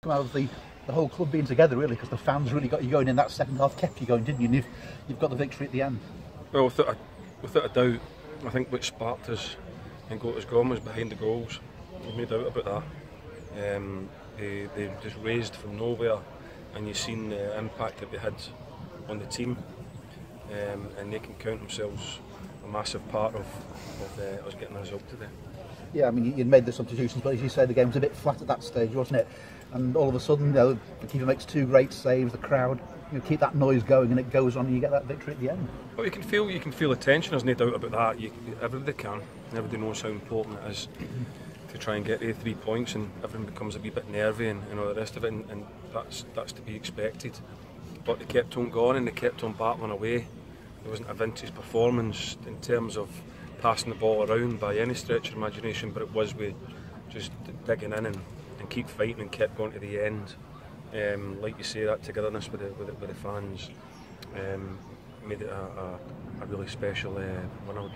come out of the whole club being together, really, because the fans really got you going in that second half, kept you going, didn't you? And you've got the victory at the end. Well, without a doubt, I think what sparked us and got us going was behind the goals. There's no doubt about that. They just raised from nowhere, and you've seen the impact that they had on the team, and they can count themselves a massive part of us getting a result today. Yeah, I mean, you'd made the substitutions, but as you say, the game was a bit flat at that stage, wasn't it? And all of a sudden, the keeper makes 2 great saves, the crowd, keep that noise going, and it goes on, and you get that victory at the end. Well, you can feel the tension. There's no doubt about that. Everybody can. Everybody knows how important it is to try and get 3 points, and everyone becomes a wee bit nervy and all the rest of it, and that's to be expected. But they kept on going and they kept on battling away. There wasn't a vintage performance in terms of passing the ball around by any stretch of imagination, but it was with just digging in and keep fighting and kept going to the end. Like you say, that togetherness with the fans made it a really special winner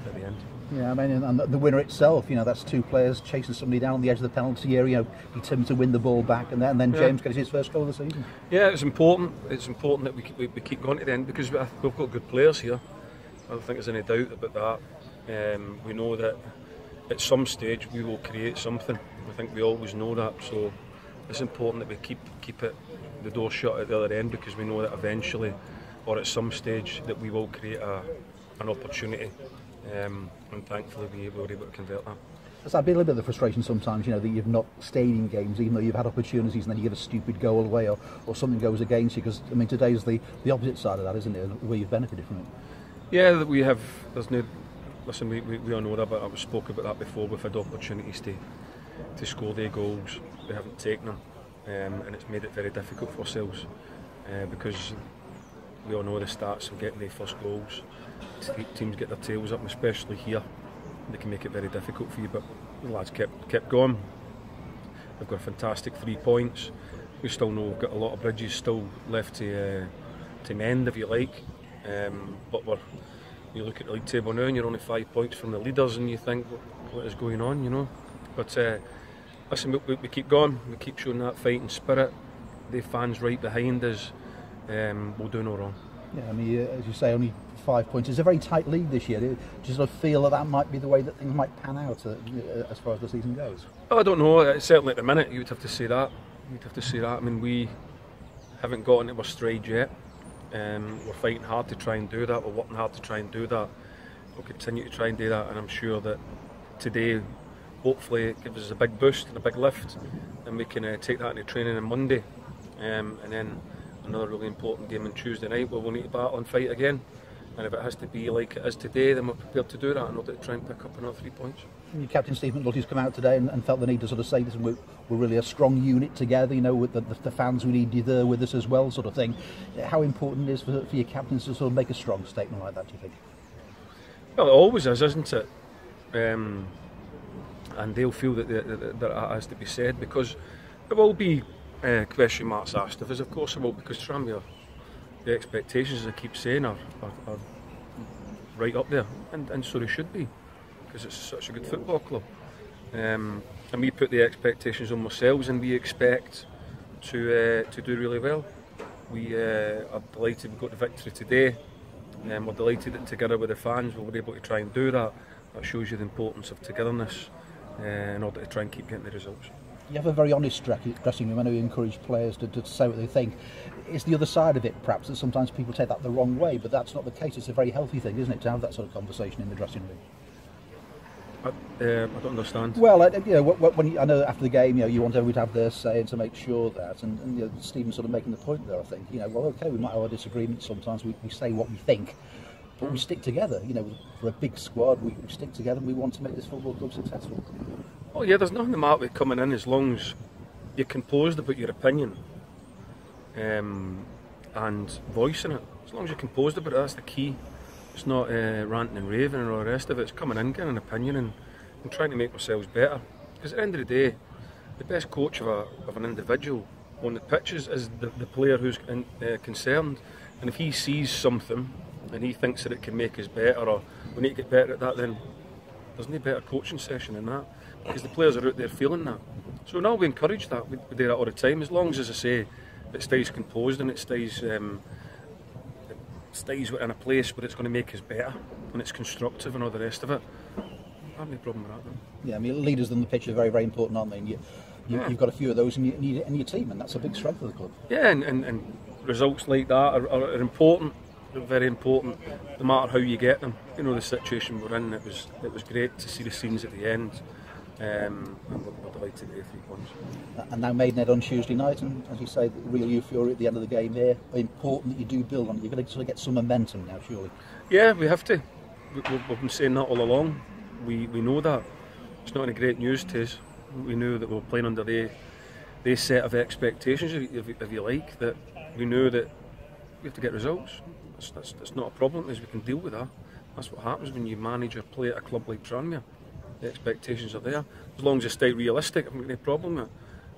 at the end. Yeah, I mean, and the winner itself, that's 2 players chasing somebody down on the edge of the penalty area, determined to win the ball back, and then James gets his first goal of the season. Yeah, it's important. It's important that we keep going to the end, because we've got good players here. I don't think there's any doubt about that. We know that at some stage we will create something. I think we always know that. So it's important that we keep the door shut at the other end, because we know that eventually, or at some stage, that we will create an opportunity. And thankfully we were able to convert that. Has that been a little bit of the frustration sometimes, that you've not stayed in games even though you've had opportunities, and then you give a stupid goal away or something goes against you? Because I mean, today's the opposite side of that, isn't it, where you've benefited from it? Yeah, we have. There's no. Listen, we all know that, but I spoke about that before. We've had opportunities to score their goals. We haven't taken them, and it's made it very difficult for ourselves, because we all know the stats of getting their first goals. Teams get their tails up, especially here. They can make it very difficult for you, but the lads kept going. We've got a fantastic 3 points. We still know we've got a lot of bridges still left to mend, if you like. But you look at the league table now and you're only 5 points from the leaders, and you think, what is going on, But listen, we keep going, we keep showing that fighting spirit. The fans right behind us will do no wrong. Yeah, I mean, as you say, only 5 points. It's a very tight league this year. Do you sort of feel that might be the way that things might pan out as far as the season goes? Well, I don't know. Certainly at the minute, you would have to say that. I mean, we haven't got into our stride yet. We're fighting hard to try and do that. We're working hard to try and do that. We'll continue to try and do that, and I'm sure that today, hopefully, it gives us a big boost and a big lift, and we can take that into training on Monday, and then another really important game on Tuesday night where we'll need to battle and fight again. And if it has to be like it is today, then we're prepared to do that in order to try and pick up another 3 points. Your captain Steve McNulty's come out today and felt the need to sort of say this, we're really a strong unit together, with the fans, we need you there with us as well, sort of thing. How important it is for your captains to sort of make a strong statement like that, do you think? Well, it always is, isn't it? And they'll feel that that has to be said, because there will be question marks asked of us, of course there will, because Tranmere, the expectations, as I keep saying, are right up there, and so they should be, because it's such a good football club. And we put the expectations on ourselves, and we expect to do really well. We are delighted we got the victory today, and we're delighted that together with the fans we were able to try and do that. That shows you the importance of togetherness in order to try and keep getting the results. You have a very honest dressing room. I know you encourage players to say what they think. It's the other side of it, perhaps, that sometimes people take that the wrong way, but that's not the case. It's a very healthy thing, isn't it, to have that sort of conversation in the dressing room? I don't understand. Well, when I know after the game, you want everybody to have their say and to make sure that, and Stephen's sort of making the point there. I think, well, okay, we might have our disagreements sometimes. We say what we think, but we stick together. For a big squad, we stick together, and we want to make this football club successful. Oh yeah, there's nothing the matter with coming in as long as you're composed about your opinion and voicing it. As long as you're composed about it, that's the key. It's not ranting and raving and all the rest of it. It's coming in, getting an opinion and trying to make ourselves better. Because at the end of the day, the best coach of an individual on the pitches is the player who's concerned. And if he sees something and he thinks that it can make us better, or we need to get better at that, then there's no better coaching session than that. because the players are out there feeling that. So now we encourage that. We do that all the time, as long as I say, it stays composed and it stays within a place where it's going to make us better and it's constructive and all the rest of it. I have no problem with that. No. Yeah, I mean, leaders on the pitch are very, very important, aren't they? And you've got a few of those in your team, and that's a big strength of the club. Yeah, and results like that are important. They're very important, no matter how you get them. You know, the situation we're in, it was great to see the scenes at the end. And we're delighted to get 3 points. And now Maidenhead on Tuesday night, and as you say, real euphoria at the end of the game here. Important that you do build on it. You're going to sort of get some momentum now, surely. Yeah, we have to. We've been saying that all along. We know that. It's not any great news to us. We knew that we were playing under their set of expectations, if you like. That we knew that we have to get results. That's not a problem, as we can deal with that. That's what happens when you manage or play at a club like Tranmere. The expectations are there. As long as they stay realistic, I've got no problem with it.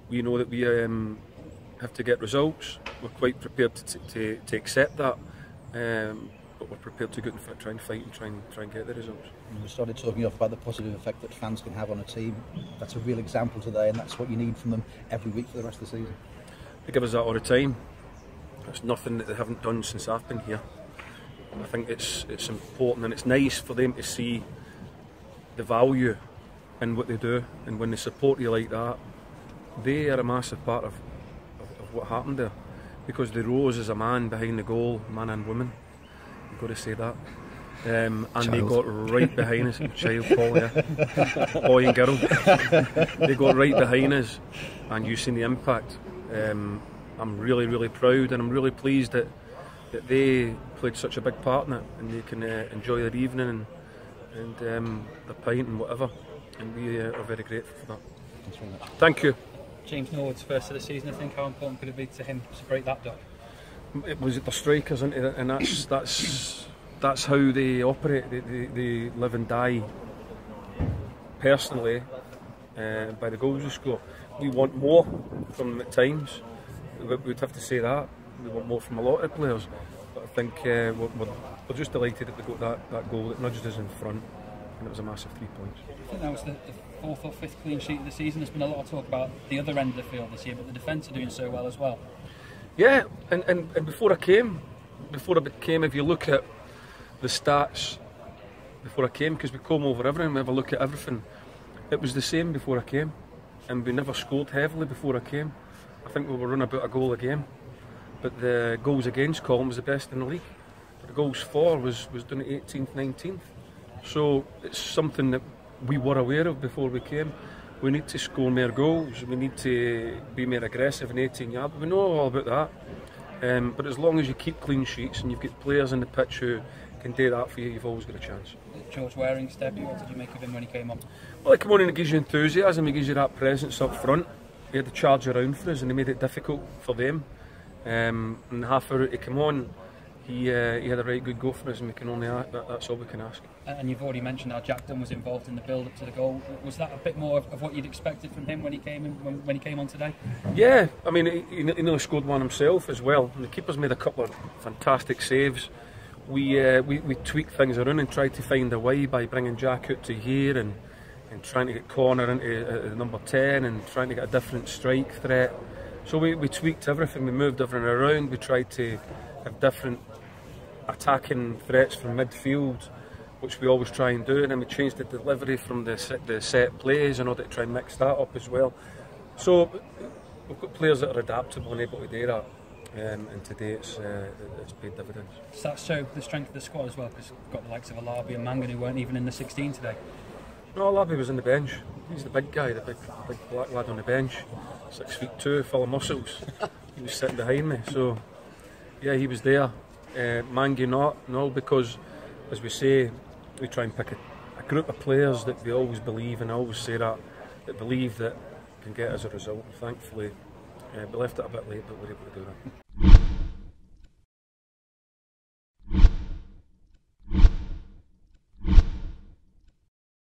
We know that we have to get results. We're quite prepared to accept that, but we're prepared to go and try and fight and try and get the results. We started talking off about the positive effect that fans can have on a team. That's a real example today, and that's what you need from them every week for the rest of the season. They give us that all the time. It's nothing that they haven't done since I've been here. I think it's important, and it's nice for them to see the value in what they do, and when they support you like that, they are a massive part of what happened there, because they rose as a man behind the goal, man and woman, you've got to say that, and they got right behind us, child, Paul, yeah, boy and girl, they got right behind us, and you've seen the impact. I'm really, really proud, and I'm really pleased that they played such a big part in it, and they can enjoy their evening and the pint and whatever, and we are very grateful for that. Thanks very much. Thank you. James Norwood's first of the season, I think, how important could it be to him to break that duck? It was the strikers, isn't it? And that's how they operate. They live and die personally by the goals they score. We want more from them at times. We'd have to say that. We want more from a lot of players. But I think we're just delighted that we got that goal that nudged us in front, and it was a massive 3 points. I think that was the fourth or fifth clean sheet of the season. There's been a lot of talk about the other end of the field this year, but the defence are doing so well as well. Yeah, and before I came, if you look at the stats before I came, because we come over everything, we have a look at everything, it was the same before I came, and we never scored heavily before I came. I think we were running about a goal a game, but the goals against column was the best in the league. But the goals for was done at 18th, 19th. So it's something that we were aware of before we came. We need to score more goals, we need to be more aggressive in 18 yards. We know all about that. But as long as you keep clean sheets and you've got players in the pitch who can do that for you, you've always got a chance. George Waring's debut, what did you make of him when he came on? Well, he came on and he gives you enthusiasm, he gives you that presence up front. He had the charge around for us and he made it difficult for them. And the half hour he came on, he had a right good go for us, and we can only that's all we can ask. And you've already mentioned how Jack Dunn was involved in the build-up to the goal. Was that a bit more of what you'd expected from him when he came in, when he came on today? Yeah, I mean he nearly scored one himself as well. And the keeper's made a couple of fantastic saves. We tweaked things around and tried to find a way by bringing Jack out to here and trying to get corner into number 10 and trying to get a different strike threat. So we tweaked everything. We moved everything around. We tried to have different attacking threats from midfield, which we always try and do, and then we changed the delivery from the set plays in order to try and mix that up as well. So we've got players that are adaptable and able to do that, and today it's paid dividends. Does that show the strength of the squad as well? Because we've got the likes of Alabi and Mangan who weren't even in the 16 today. No, Alabi was on the bench. He's the big guy, the big black lad on the bench, 6'2", full of muscles. He was sitting behind me, so yeah, he was there. Mangi no, because as we say, we try and pick a group of players that we always believe, and I always say that believe that can get us a result. Thankfully, we left it a bit late, but we were able to do that.